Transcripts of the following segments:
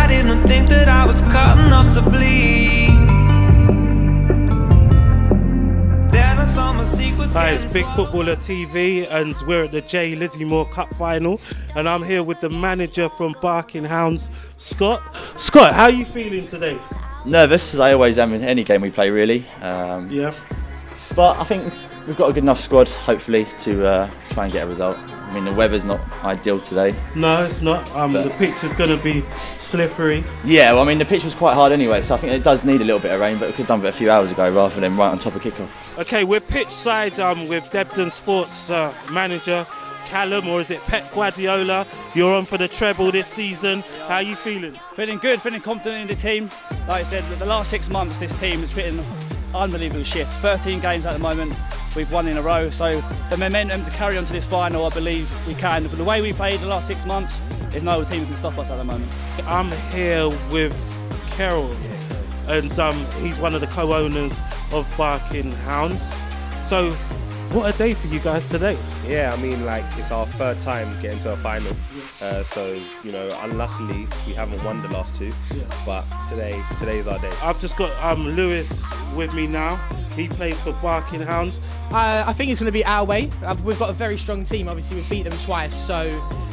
I didn't think that I was cut enough to bleed. Then I saw my secrets. Hi, it's Big Footballer TV and we're at the J.Lizzimore Cup final and I'm here with the manager from Barking Hounds, Scott. Scott, how are you feeling today? Nervous, as I always am in any game we play, really. Yeah. But I think we've got a good enough squad, hopefully, to try and get a result. I mean, the weather's not ideal today. No, it's not. The pitch is going to be slippery. Yeah, well, I mean, the pitch was quite hard anyway, so I think it does need a little bit of rain, but we could have done it a few hours ago rather than right on top of kickoff. Okay, we're pitch side with Debden Sports manager Callum, or is it Pep Guardiola? You're on for the treble this season. How are you feeling? Feeling good, feeling confident in the team. Like I said, the last 6 months this team has put in unbelievable shifts. 13 games at the moment, we've won in a row. So the momentum to carry on to this final, I believe we can. For the way we played the last 6 months, there's no team who can stop us at the moment. I'm here with Carol, and he's one of the co-owners of Barking Hounds. So, what a day for you guys today. Yeah, I mean, like, it's our third time getting to a final. So, you know, unluckily, we haven't won the last two. But today is our day. I've just got Lewis with me now. He plays for Barking Hounds. I think it's going to be our way. We've got a very strong team. Obviously, we've beat them twice, so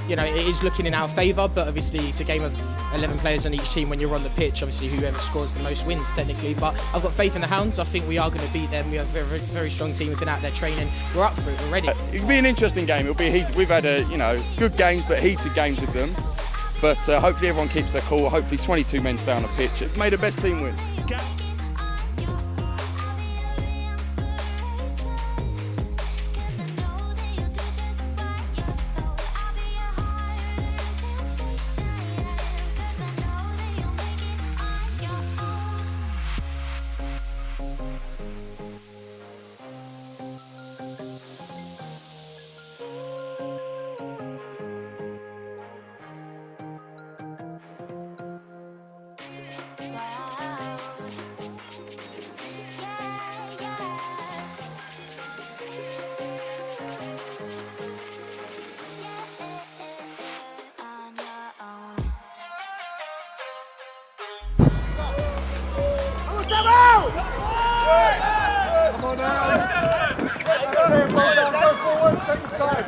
you know it is looking in our favour. But obviously, it's a game of 11 players on each team. When you're on the pitch, obviously, whoever scores the most wins, technically. But I've got faith in the Hounds. I think we are going to beat them. We have a very, very strong team. We've been out there training. We're up for it already. It'll be an interesting game. It'll be heated. We've had good games, but heated games with them. But hopefully, everyone keeps their cool. Hopefully, 22 men stay on the pitch. May the best team win. Come on now. Go forward, take your time.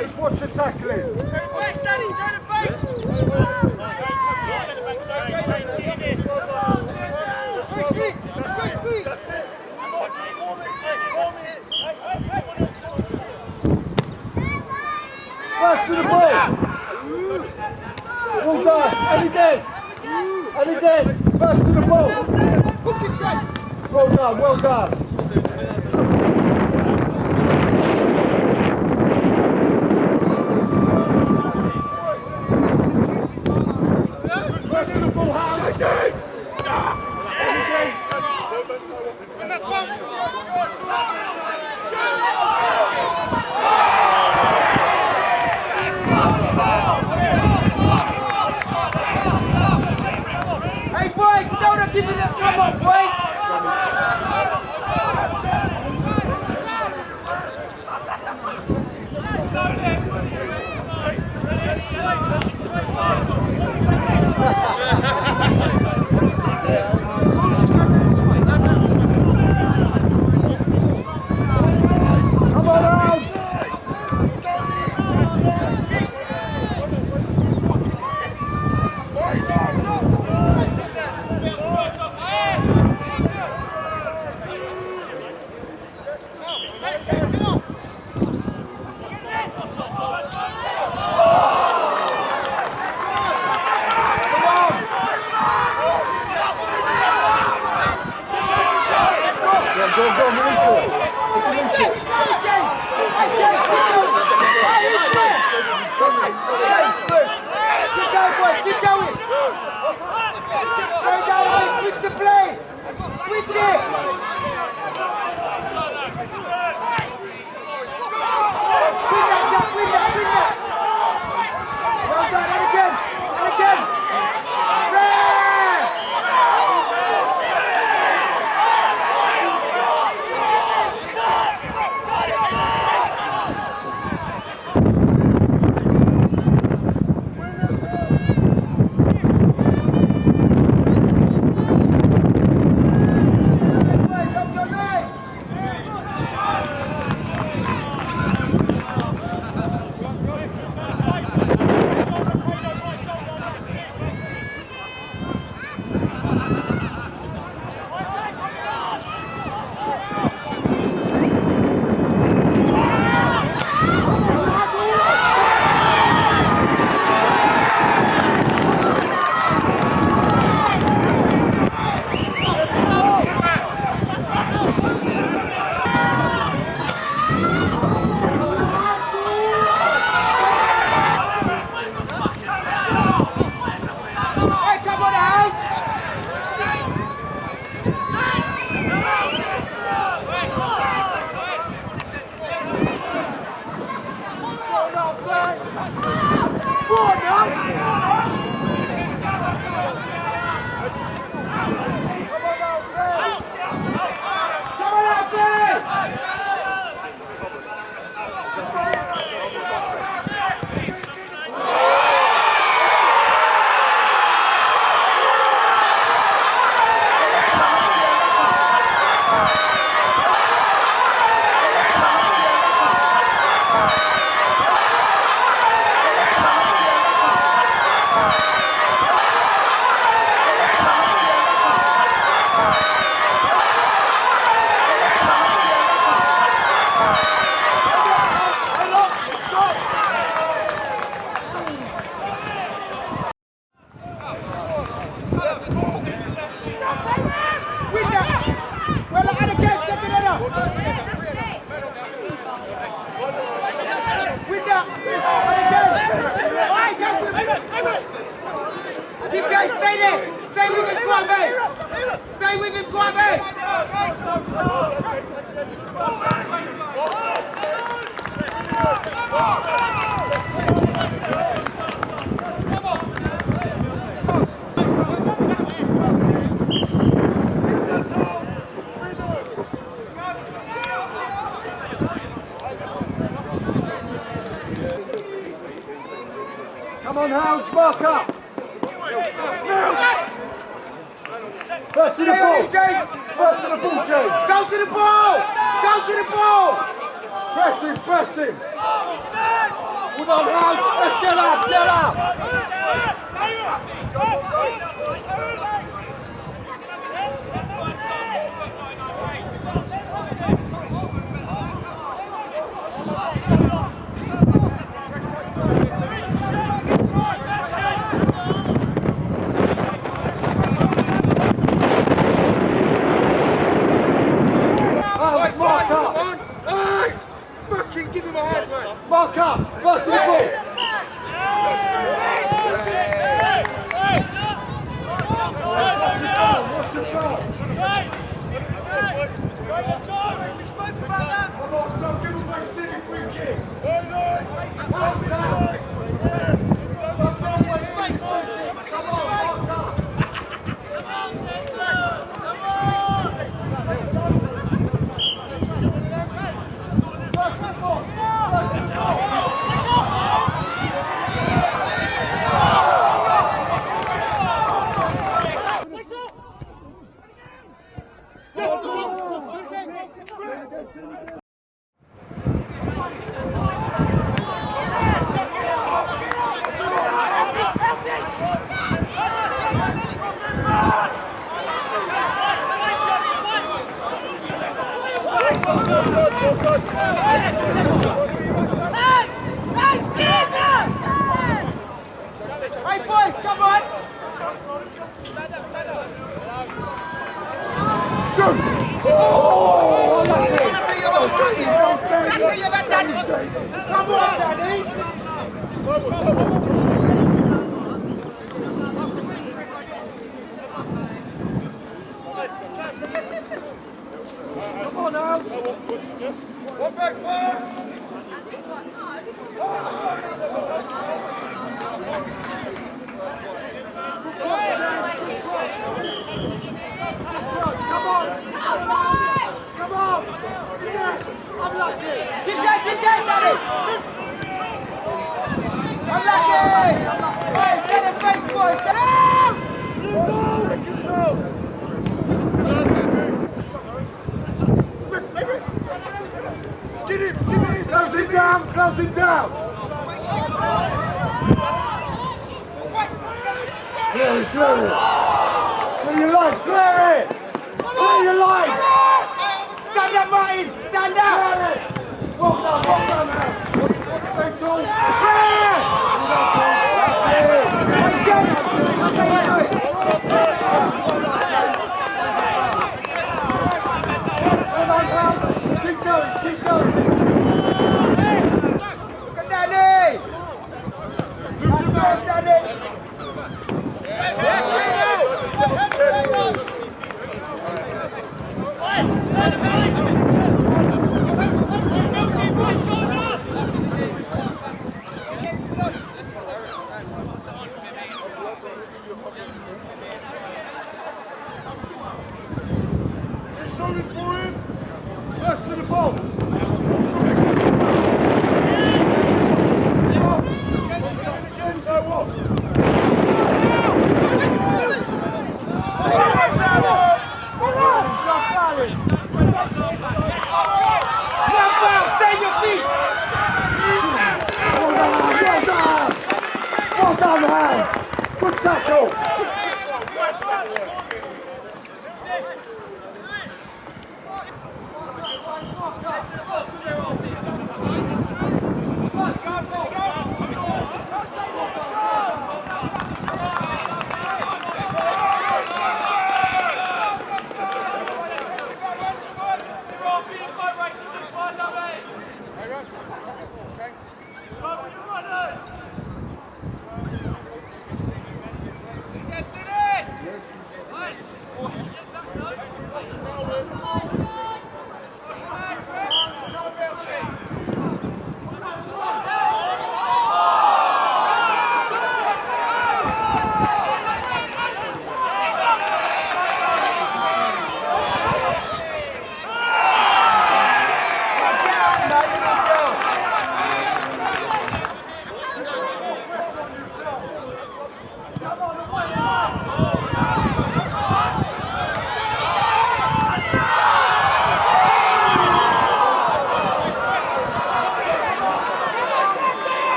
Just watch your tackling. Pass to the ball. Well done. Any day. Pass to the ball. Well done. Hey boys, don't give it up. Come on, boys. Keep going! Throw down, switch the play! Switch it! Win that, Jack, win that, win that! Well done, and again! And again! Stay there! Stay with him, Kwame! Stay with him, Kwame! Come on, Hounds, mark up! First to the ball! First to the ball, James! Go to the ball! Go to the ball! Press him, press him! Hold on, Hounds! Let's get up, get up! Mark up! Fucking give him a hand, man! Mark up! First to the ball! Watch your foul! Come on, don't give away silly free kicks! Hands out! Come on, mark up! Hey boys, come on! Shoot! Oh! Come on, Danny! Come on now! One back, one! Come on! Come on! Yes! I'm lucky! Keep that, Danny! I'm lucky! Hey, get a face, boys! Down! Close him down! Close him down! Clear it! Clear it! Clear your line! Clear it! Clear your line! Stand up, Martin! Stand up! Clear it! Well done, man! Stay tall! Clear! Keep going! Keep going! Danny! That's right, Danny! Shooting for him! First to the ball! Well done, Hounds! Good tackle!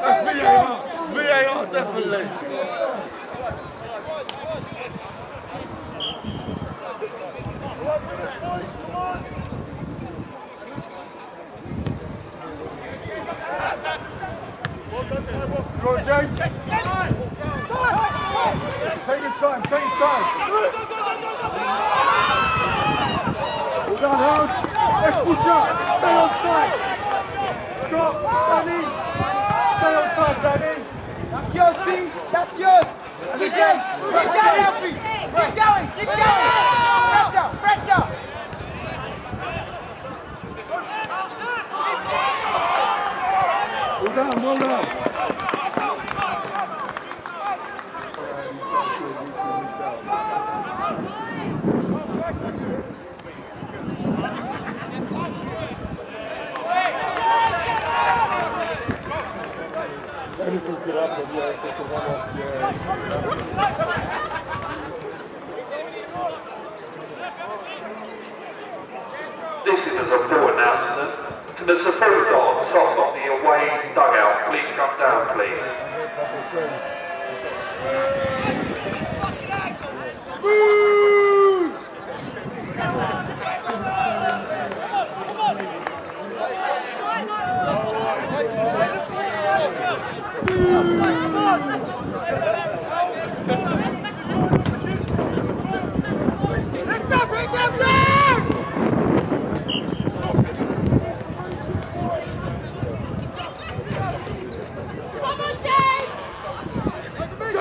That's VAR. VAR, definitely. Go on, James. Take your time, take your time. Well done, Hounds. Let's push up. Stay on side. Stop, Danny. Stay on side, Danny. That's yours, B. That's yours. And again. Keep going, Alfie. Keep going, keep going. Pressure, pressure. Well done, well done. Anything could happen, yeah, it's just a one-off, yeah. This is a support announcement. Can the support on top of the away dugout please come down, please?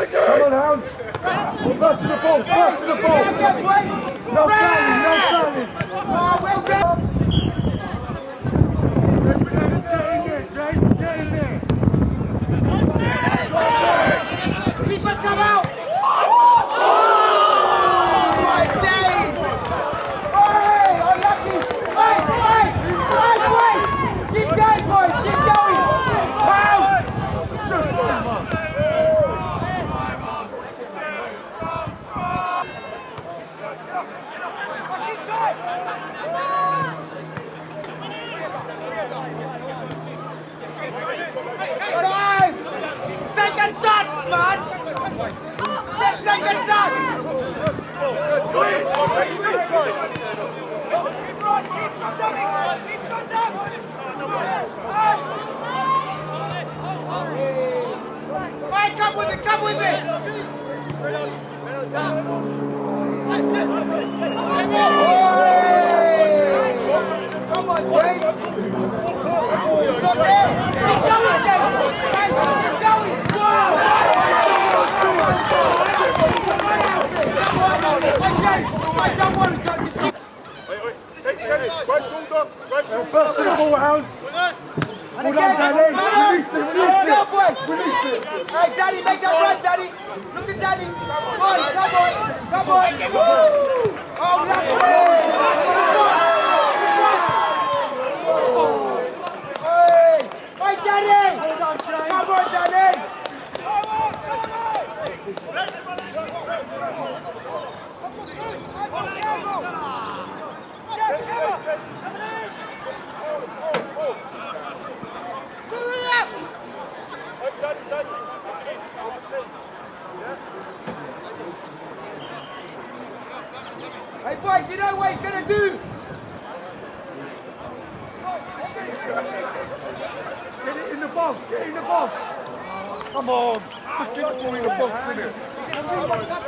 Come on, Hounds. First to the ball, first to the ball. No fouling, no fouling. Well done. Get in there, James, get in there. Keepers come out. Oh, my days. Hey, unlucky. Hey. Keep going, boys, keep going. Wow. Just over. Time! Take a touch, man! Let's take a touch! Hey, come with it, come with it! Come on, James! Stop there! Keep going, James! Keep going! First to the ball, Hounds! Hold on, Danny! Release it! Release it! Hey, Danny, make that run, Danny! Look at Danny! Come on! Oh, lovely! Hey, Danny! Come on, Danny! Hey, boys, you know what he's going to do? Get it in the box, get it in the box. Come on, just get the ball in the box, innit?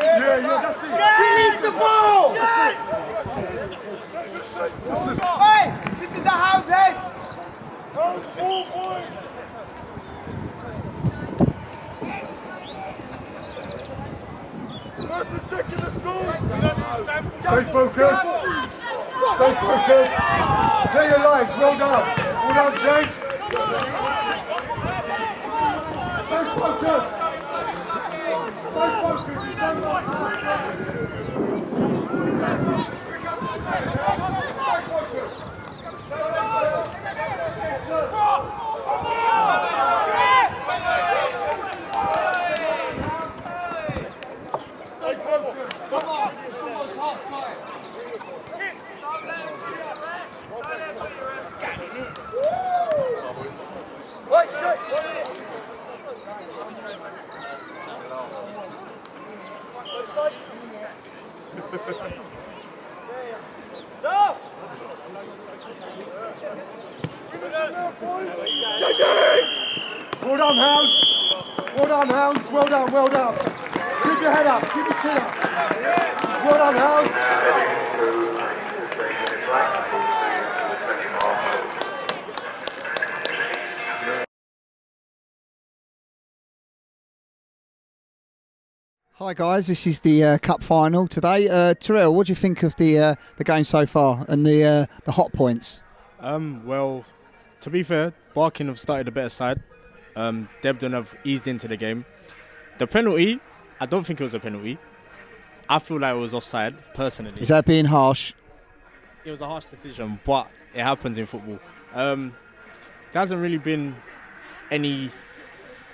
Yeah, that's it. Release the ball! That's it. Hey, this is a Hounds head. Hounds ball, boys. First and second, let's go. Stay focused. Stay focused. Play your lines, well done. Well done, James. Stay focused. Stay focused. It's so much hard. Stay focused. Come on, it's almost half time. Well done, Hounds. Well done, Hounds. Well done, well done. Keep your head up, keep your chin up. Well done, Hounds. Hi guys, this is the cup final today. Terrell, what do you think of the game so far and the hot points? Well, to be fair, Barking have started a better side. Debden have eased into the game. The penalty, I don't think it was a penalty. I feel like it was offside, personally. Is that being harsh? It was a harsh decision, but it happens in football. There hasn't really been any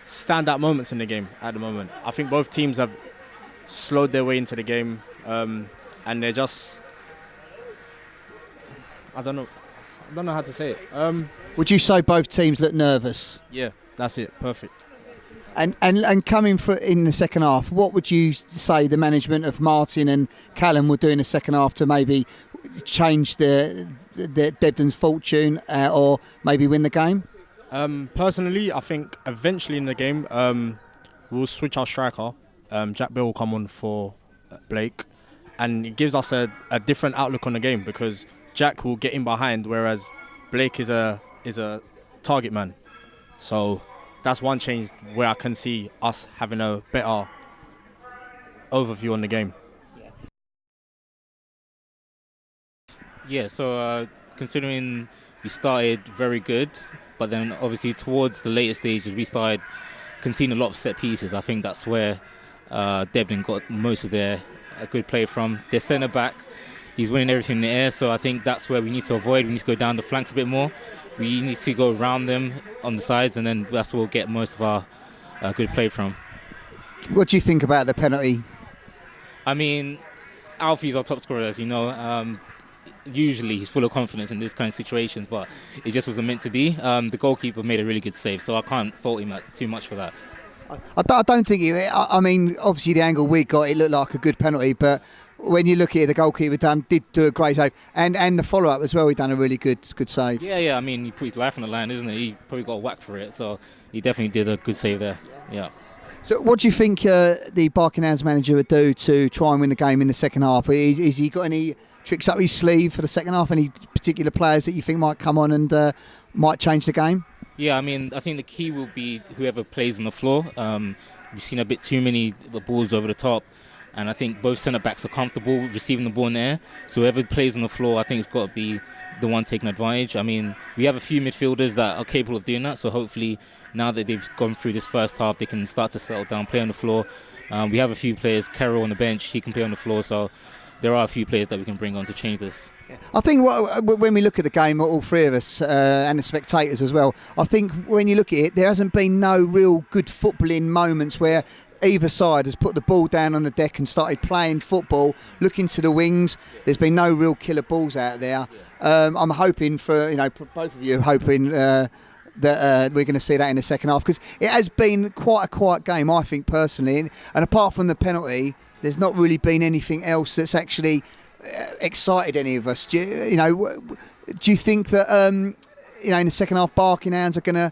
standout moments in the game at the moment. I think both teams have slowed their way into the game, and they're just, I don't know how to say it. Would you say both teams look nervous? Yeah, that's it. Perfect. And coming in the second half, what would you say the management of Martin and Callum would do in the second half to maybe change the Debden's fortune or maybe win the game? Personally, I think eventually in the game we'll switch our striker. Jack Bell will come on for Blake, and it gives us a different outlook on the game because Jack will get in behind, whereas Blake is a target man. So that's one change where I can see us having a better overview on the game. Yeah, so considering we started very good, but then obviously towards the later stages we started conceding a lot of set pieces. I think that's where Debden got most of their good play from. Their centre back, he's winning everything in the air, so I think that's where we need to avoid. We need to go down the flanks a bit more. We need to go around them on the sides, and then that's where we'll get most of our good play from. What do you think about the penalty? I mean, Alfie's our top scorer, as you know. Usually he's full of confidence in these kind of situations, but it just wasn't meant to be. The goalkeeper made a really good save, so I can't fault him too much for that. I don't think I mean, obviously the angle we got, it looked like a good penalty, but when you look at it, the goalkeeper did do a great save, and the follow-up as well, he done a really good save. Yeah, I mean, he put his life on the line, isn't he? He probably got a whack for it, so he definitely did a good save there. Yeah. So what do you think the Barking Hounds manager would do to try and win the game in the second half? Is he got any tricks up his sleeve for the second half? Any particular players that you think might come on and might change the game? Yeah, I mean, I think the key will be whoever plays on the floor. We've seen a bit too many balls over the top, and I think both centre-backs are comfortable receiving the ball in the air. So whoever plays on the floor, I think it's got to be the one taking advantage. I mean, we have a few midfielders that are capable of doing that, so hopefully now that they've gone through this first half, they can start to settle down, play on the floor. We have a few players, Carroll on the bench, he can play on the floor, so there are a few players that we can bring on to change this. I think when we look at the game, all three of us and the spectators as well, I think when you look at it, there hasn't been no real good footballing moments where either side has put the ball down on the deck and started playing football, looking to the wings. There's been no real killer balls out there. I'm hoping for, both of you are hoping that we're going to see that in the second half, because it has been quite a quiet game, I think, personally. And apart from the penalty, there's not really been anything else that's actually excited any of us. Do you think that in the second half, Barking Hounds are going to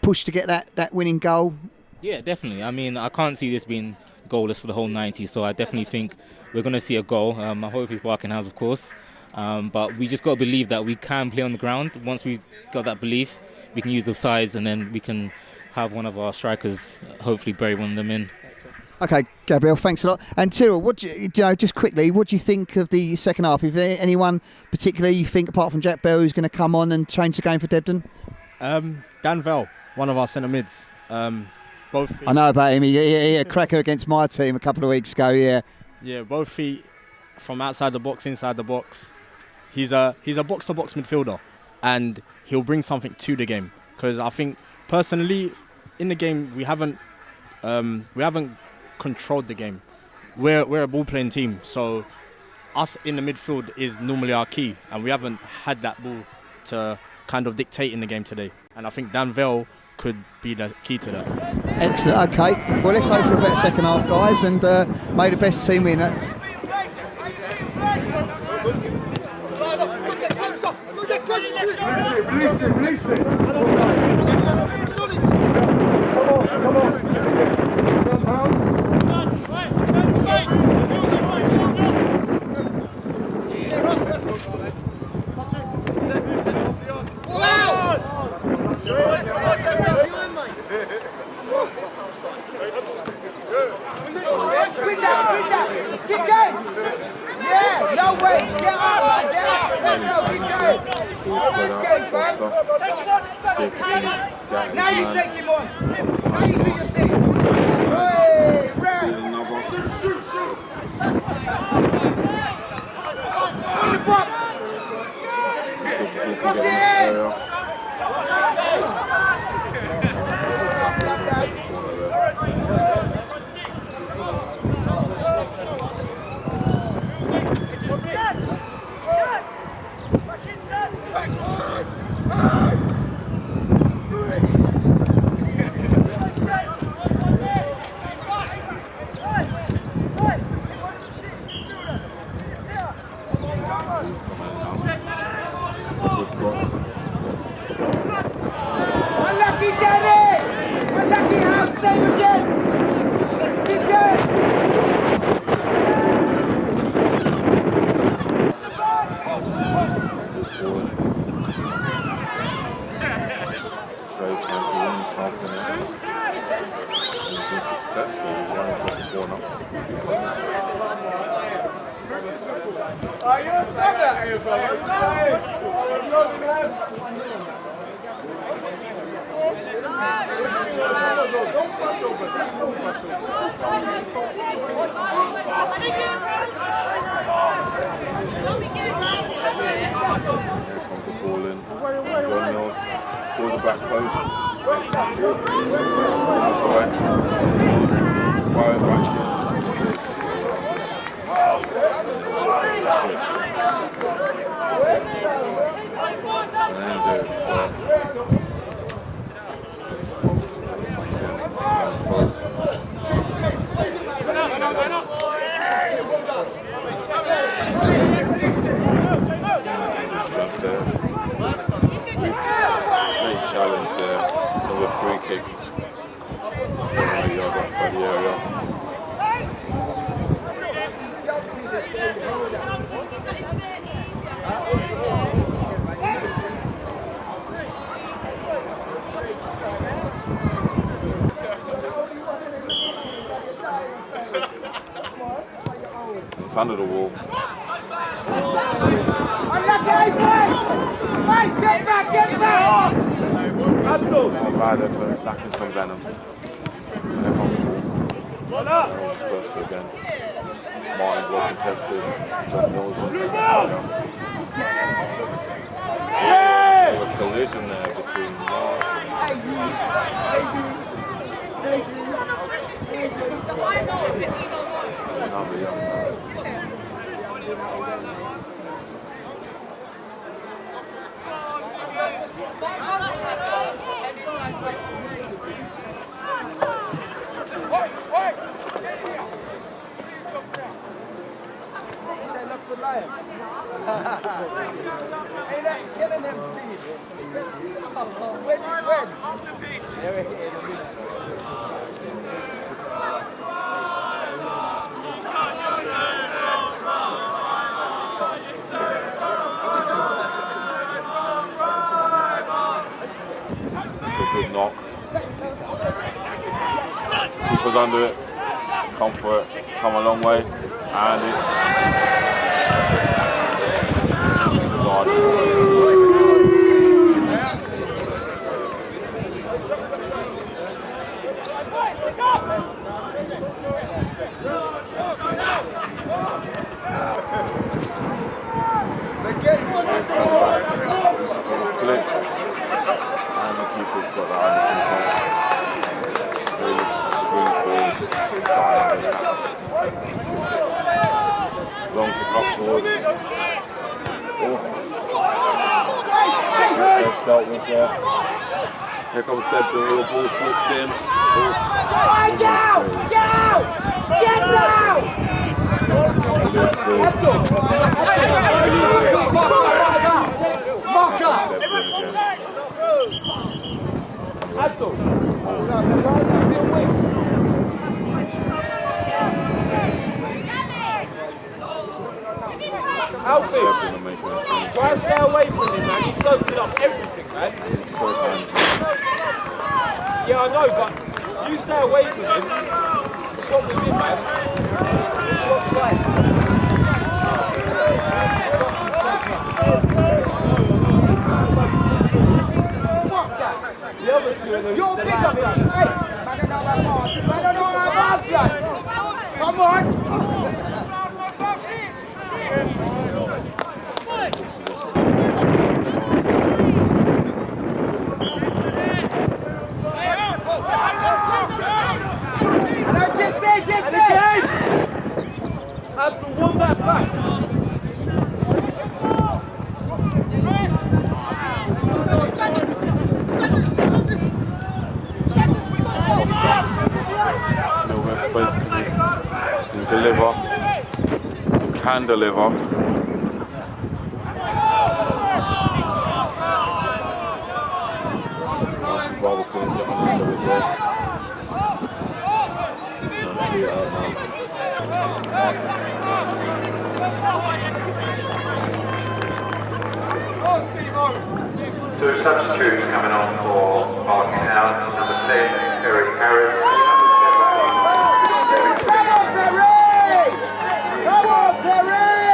push to get that winning goal? Yeah, definitely. I mean, I can't see this being goalless for the whole 90, so I definitely think we're going to see a goal. I hope it's Barking Hounds, of course. But we just got to believe that we can play on the ground. Once we've got that belief, we can use those sides, and then we can have one of our strikers hopefully bury one of them in. Okay, Gabriel, thanks a lot. And Tyrrell, just quickly, what do you think of the second half? Is there anyone particularly you think, apart from Jack Bell, who's going to come on and change the game for Debden? Dan Vell, one of our centre mids. Both feet. I know about him. He had a cracker against my team a couple of weeks ago. Yeah, both feet from outside the box, inside the box. He's a box-to-box midfielder, and he'll bring something to the game. Because I think personally, in the game we haven't controlled the game. We're a ball-playing team, so us in the midfield is normally our key, and we haven't had that ball to kind of dictate in the game today. And I think Dan Vell could be the key to that. Excellent. Okay. Well, let's hope for a better second half, guys, and may the best team win. Release it, release it. Come on. Hounds. Win that. Keep going. Yeah, no way. Get up, man. Get up. Let's go. Keep going. Now you take him on. Now you do your thing. Hey, Red. In the box. Cross it in. Unlucky, Dennis! Unlucky, Hounds, save again! Keep going! Very trying to win something. He's been successful. He's running for the corner. Are you a brother? Are you a brother? Here comes the ball in. John Mills pulls the back post. That's away. Fires back in. And then Jared starts. Great challenge there. Another free kick. 7 yards outside the area. It's under the wall. Get back! Not bad effort, lacking some venom. Here comes the ball. First again. Martin's well contested. John Mills wants to a collision there between Martin and another young man. Ain't that killing them seeds? When? It's a good knock. Keeper's under it. Come for it. Come a long way. And it. Flick. And the keeper's got that under control. They look long kick up towards. Dealt with there. Here comes Debden with the ball switched in. Get out! Marker! gotta stay away from him, man. He's soaking up everything, man. Yeah, I know, but you stay away from him. Swap with him, man. Swap sides. The other two of them. You're big up that. Hey, man, I don't know about that. Come on. And again! Abdul won that back. Little space can deliver. Can deliver. Barbara couldn't get on the as well. Two substitutes coming on for Barking Hounds, number 10, Eric Harris, and Come on, Perry!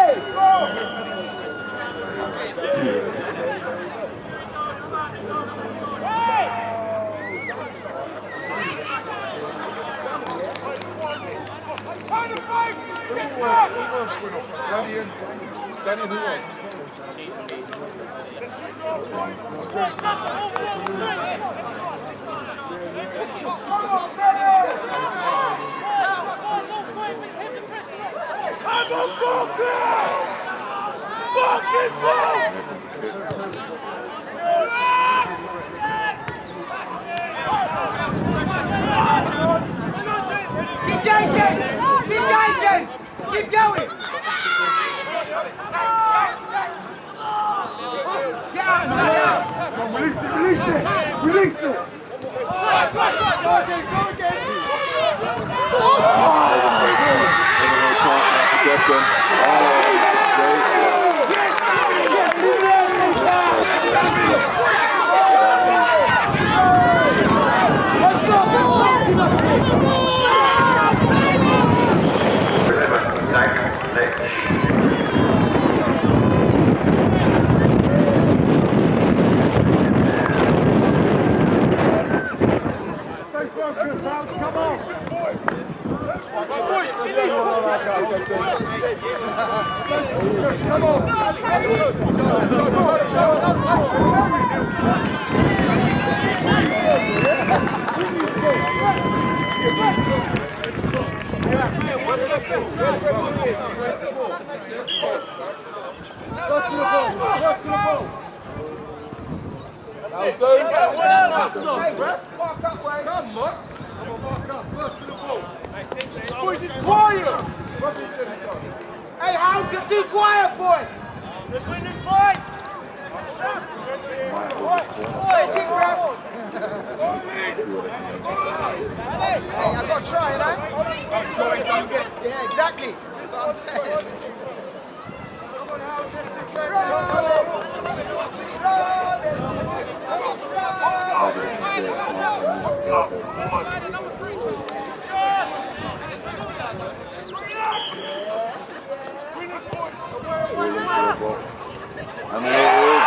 Danny, who was? Keep engaging! Keep engaging! Keep going! Get out, man! Get out! Release it! Release it! Release it! Go again! Go again! Debden. Come on! Boys, it's quiet! Hey, Hounds, you're too quiet, boys! Let's win this fight! Hey, I've got to try, you know? I'm trying, don't get. Yeah, exactly. That's what I'm saying. And there it is.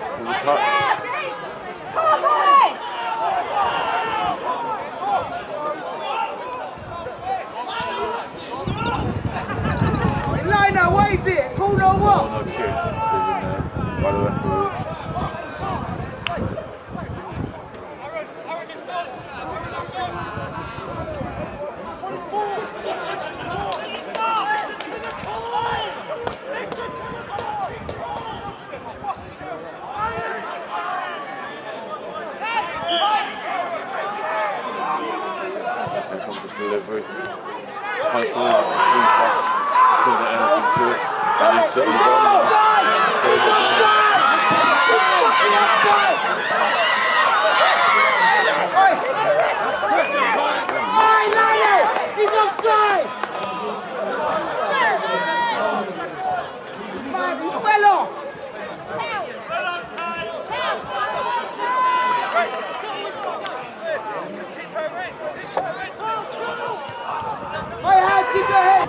Lewis with a touch. Liner, what is it? Corner or what? Oh, no kick. He's in there by the referee. Here comes the delivery. Punch ball, sweeper. Doesn't anything to it. And he's sitting on. He's offside! He's well off! Hey, Hounds, keep your head!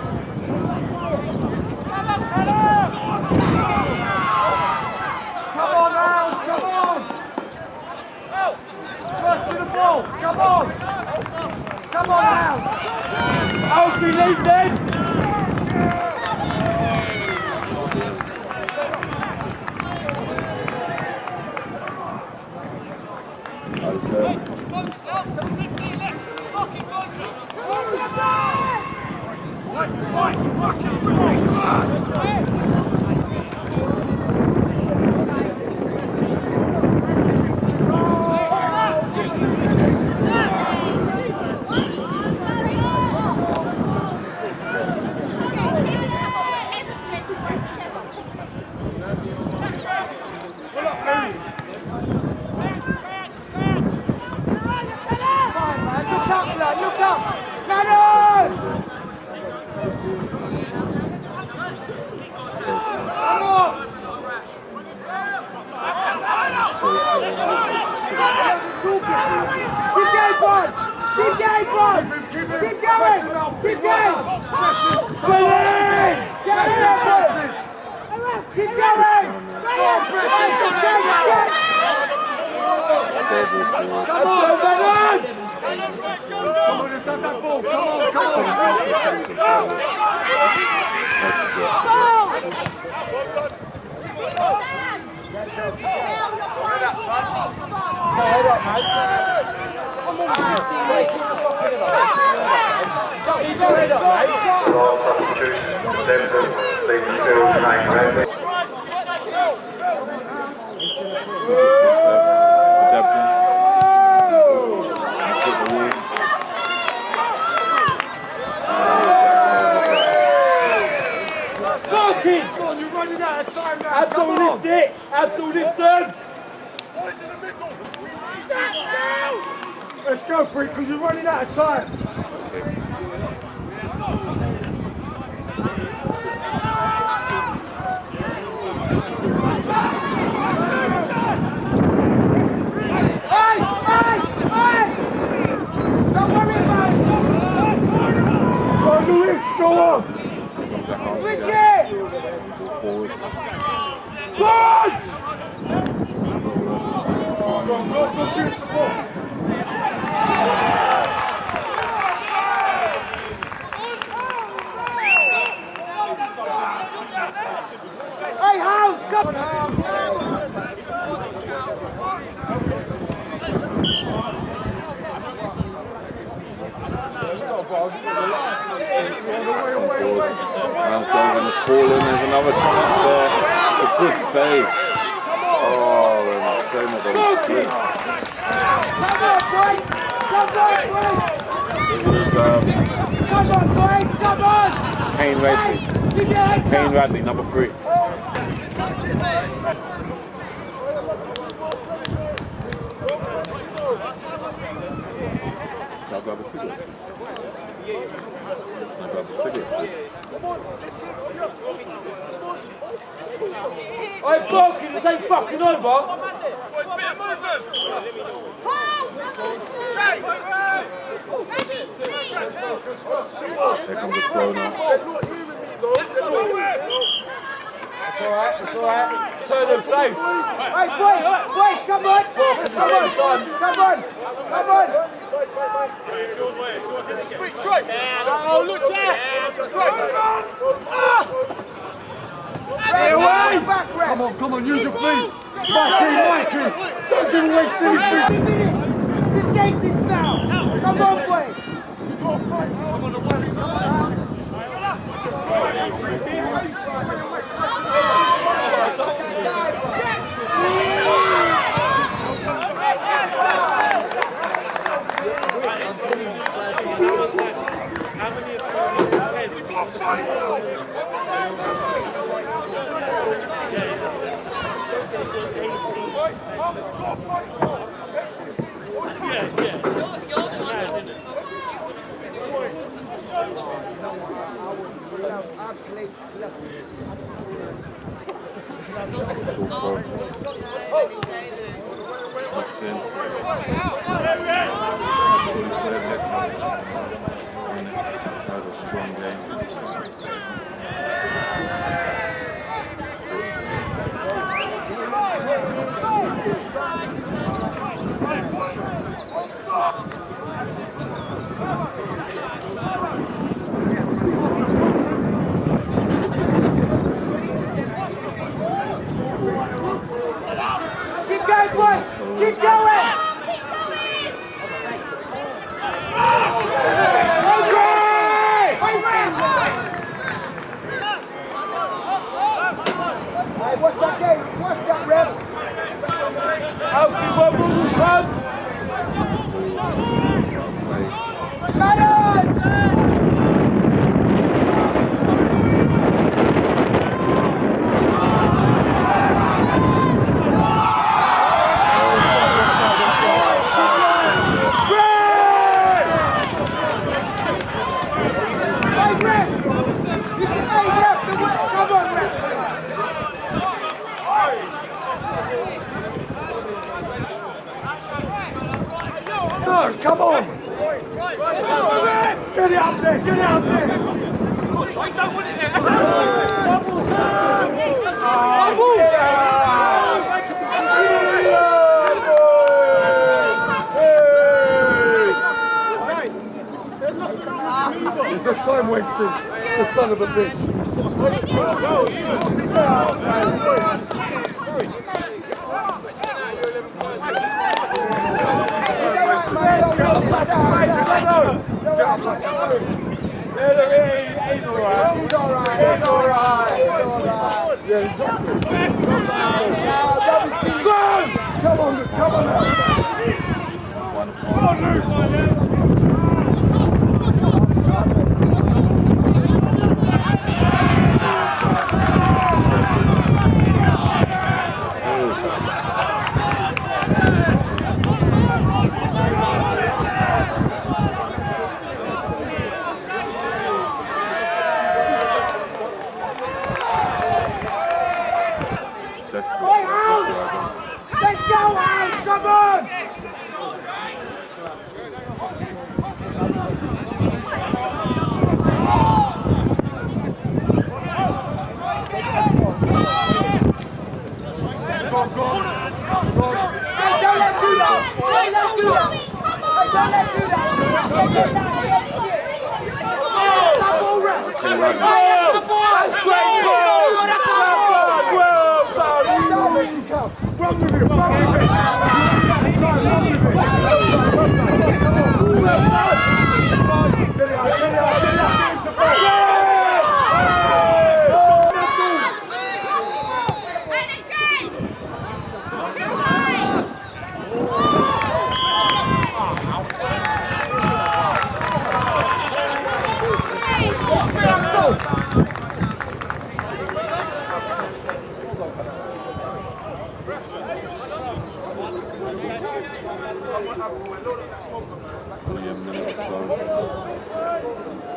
Come on, Hounds, come on! First to the ball, come on! Come on, Hounds! Alfie, leave then! Look up! Shannon! Come on! Keep going, boys! Keep going, boys! Keep going! Keep going! Willie! Get in! Keep going! Come on, Bennett! Come on, just have that ball. Come on, come on. Hold up, mate. Come on, 15 weeks. Go head up, mate. Last substitute, Debden, leaving field, Shane Radley. Debden. He's hit the wall. Go, kid! Go on, you're running out of time now. Abdul, lift it! Abdul, lift them! Let's go for it, because you're running out of time. Hey! Hey! Hey! Don't worry about it! Go on, Lewis, go on! Switch it! Forward. Punch! Go, give it some more. Hey, Hounds, come on, Hounds! Hounds going on the falling. There's another chance there. It's a good save. Oh, and shame that they slip. Come on, boys! Come on, boys! It was Come on, boys! Come on! Kane Radley. Keep your heads Kane up! Radley, number 3. Can I grab a cigarette? Can I grab a cigarette? Hey, Barking, this ain't fucking over. Here comes the throw now. It's all right, it's all right. Turn the place. Hey, boys, come on. Oh, look, Jack. Stay away. Come on, use your feet. Smash it, Mikey. Don't give away silly feet. 3 minutes. The chase is now. Come on, boys. Strong game. Keep going, boys. Keep going. Hey, what's that game? What's that, ref? Alfie, one will come. Come on! Get it up there! Get it up there! I don't want it there! It's just time wasting, the son of a bitch. Come on, come on. Let's go, Hounds! Come on! Hey, don't let do that! Don't let do that! Hey, don't let do that! Double rep! That's great ball! That's well done! Run with it! Run with it! Run with it!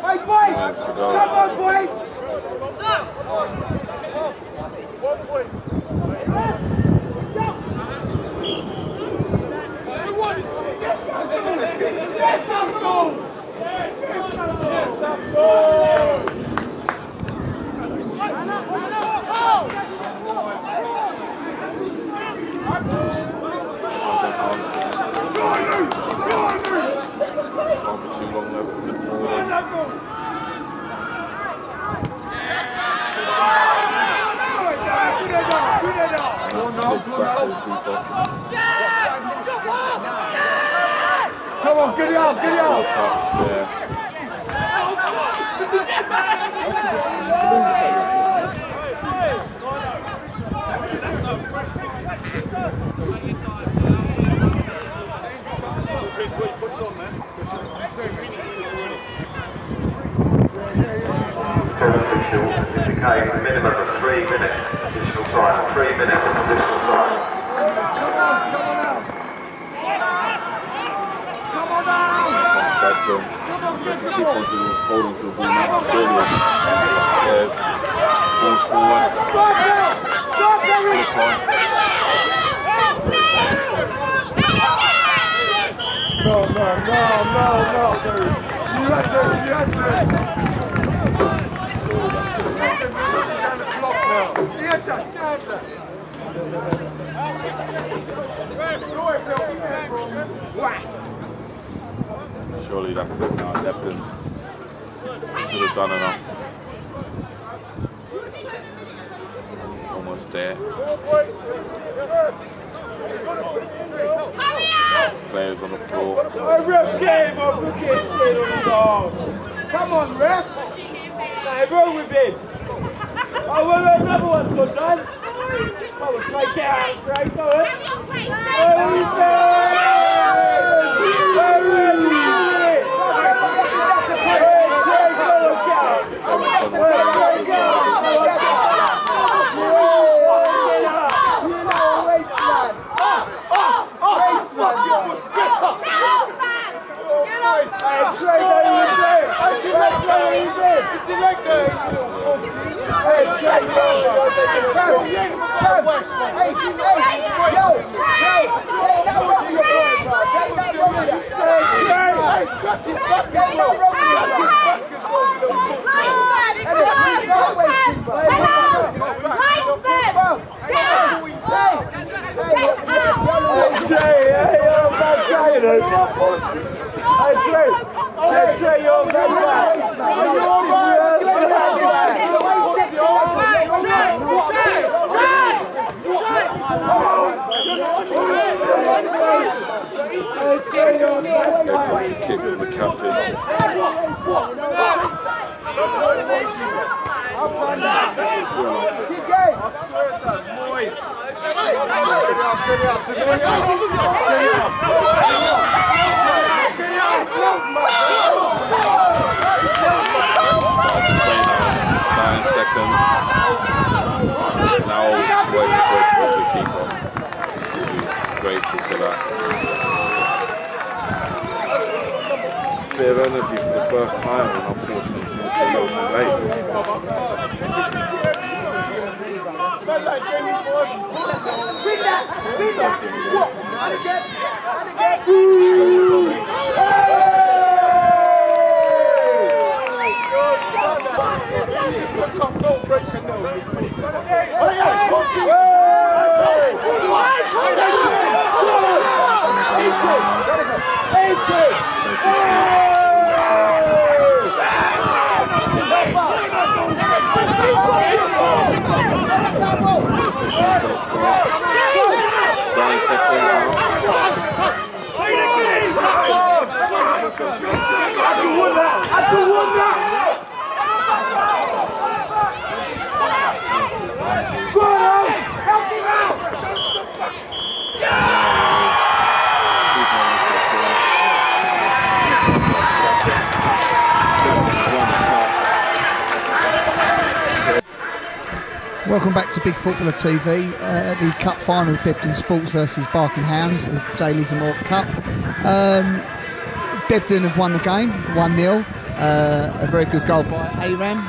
Hey, boys! Come on, boys! Yes, I'm goal! Yes, I'm goal! Come on, get it out, get it out! Official indicate a minimum of 3 minutes additional time. 3 minutes additional time. Keep on to holding to the ball now. Yes. Balls forward. No. You had to. Down the clock now. He had that. Surely that's it now. Debden should have done enough. Almost there. Players on the floor. Ref game up, look at shit on the ball. Come on, ref. Hey, roll with it. Oh, well, another one's good, done. Oh, take it out, right? Go Kick to the captain. Now waiting for the keeper. Grateful for that. Bit of energy for the first time, and unfortunately it seems too little too late. Welcome back to Big Footballer TV, the Cup final, Debden Sports versus Barking Hounds, the J.Lizzimore Cup. Debden have won the game, 1-0. A very good goal by Aram.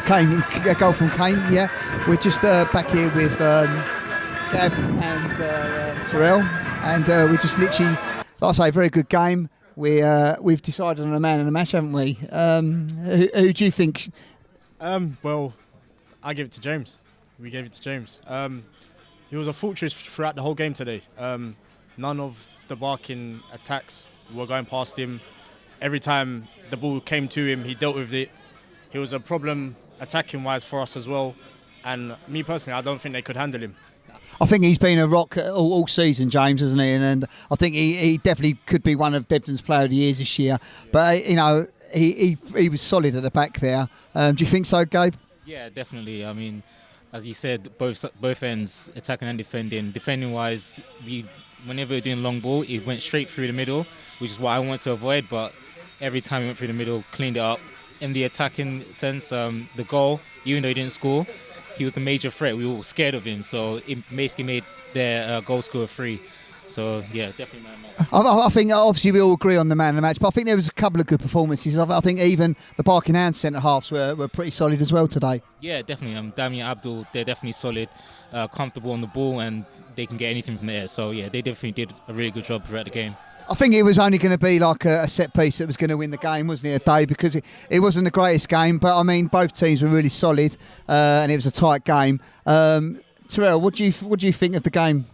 Kane, a goal from Kane, yeah. We're just back here with Gab and Terrell, and we just literally, like I say, very good game. We've decided on a man of the match, haven't we? Who do you think? Well, I give it to James. We gave it to James. He was a fortress throughout the whole game today. None of the Barking attacks were going past him. every time the ball came to him, he dealt with it. He was a problem attacking-wise for us as well. And me personally, I don't think they could handle him. I think he's been a rock all season, James, hasn't he? And I think he definitely could be one of Debden's Player of the Years this year. But, you know, he was solid at the back there. Do you think so, Gabe? Yeah, definitely. I mean, as you said, both ends, attacking and defending. Defending-wise, whenever we were doing long ball, it went straight through the middle, which is what I want to avoid. But every time he went through the middle, cleaned it up. In the attacking sense, the goal, even though he didn't score, he was the major threat. We were all scared of him, so it basically made their goal scorer free. So, yeah, definitely man of the match. I think, obviously, we all agree on the man of the match, but I think there was a couple of good performances. I think even the Barking Hounds centre-halves were pretty solid as well today. Yeah, definitely. Damien Abdul, they're definitely solid, comfortable on the ball, and they can get anything from there. So, yeah, they definitely did a really good job throughout the game. I think it was only going to be like a set piece that was going to win the game, wasn't it, a day? Because it wasn't the greatest game, but I mean, both teams were really solid, and it was a tight game. Terrell, what do you think of the game?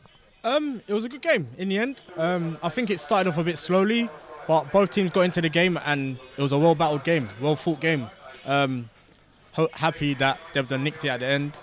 It was a good game in the end. I think it started off a bit slowly, but both teams got into the game, and it was a well-battled game, well-fought game. Happy that Debden nicked it at the end.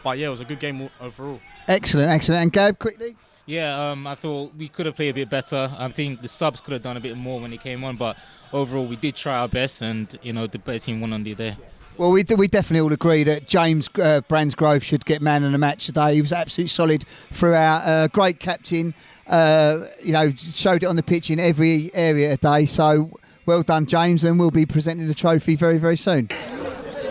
But yeah, it was a good game overall. Excellent. And Gab, quickly? Yeah, I thought we could have played a bit better. I think the subs could have done a bit more when they came on, but overall we did try our best, and you know the better team won on the day. Well, we definitely all agree that James Bransgrove should get man of the match today. He was absolutely solid throughout. Great captain, showed it on the pitch in every area today. So well done, James, and we'll be presenting the trophy very, very soon.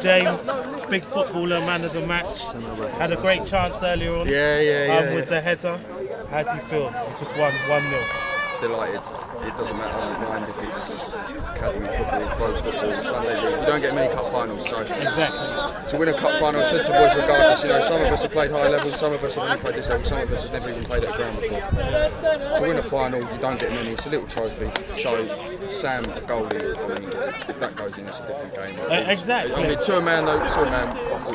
James, big footballer, man of the match. Had a great chance earlier on. With the header. How do you feel? You just won 1-0. Delighted. It doesn't matter, I don't mind if it's academy football, pro football, Sunday league. You don't get many cup finals, so exactly. To win a cup final, I said to the boys regardless, some of us have played high level, some of us have only played this level, some of us have never even played at a ground before. To win a final, you don't get many. It's a little trophy. So Sam, the goalie, I mean, if that goes in, it's a different game. Exactly. I mean, to a man, I thought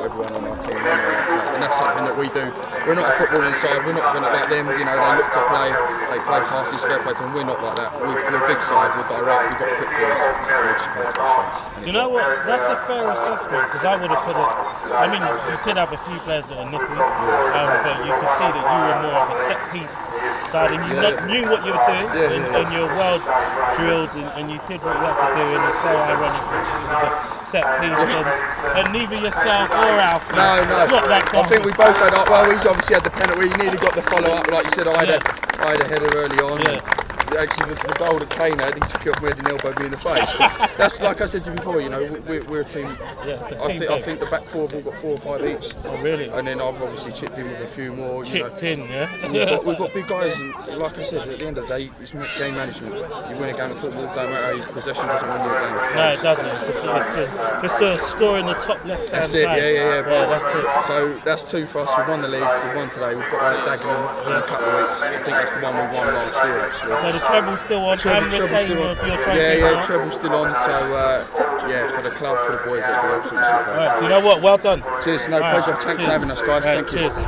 everyone on our team won all that, and that's something that we do. We're not a footballing side. We're not going to like them. They look to play. They play passes, fair play to them. We're not like that. We're a big side. We're direct. We've got quick boys. We're just playing to our strengths. Do you know what? That's a fair assessment, because I would have put it. I mean, you did have a few players that are nippy, but you could see that you were more of a set piece side, and you knew what you were doing, and you were well drilled, and you did what you had to do. And it's so ironic that it was a set piece, and neither yourself or Alfie. No. I think we both had. Well, he's obviously had the penalty. He nearly got the follow up, like you said. I had a header early on. Actually, the goal that Kane had, he took it off me and elbowed me in the face. That's like I said to you before. We're a team. I think the back four have all got 4 or 5 each. Oh, really? And then I've obviously chipped in with a few more. We've got big guys, and like I said, at the end of the day, it's game management. You win a game of football, don't matter how possession doesn't win you a game. No, it doesn't. It's a score in the top left hand side. That's it. Yeah, that's it. So that's 2 for us. We've won the league. We've won today. We've got one at Debden in a couple of weeks. I think that's the one we won last year, actually. So the treble's still on, and retaining your trophies. Yeah, treble's still on. So for the club, for the boys, it'll be absolutely superb. All right, do you know what? Well done. Cheers. No pleasure. Thanks for having us, guys. Thank you. Cheers.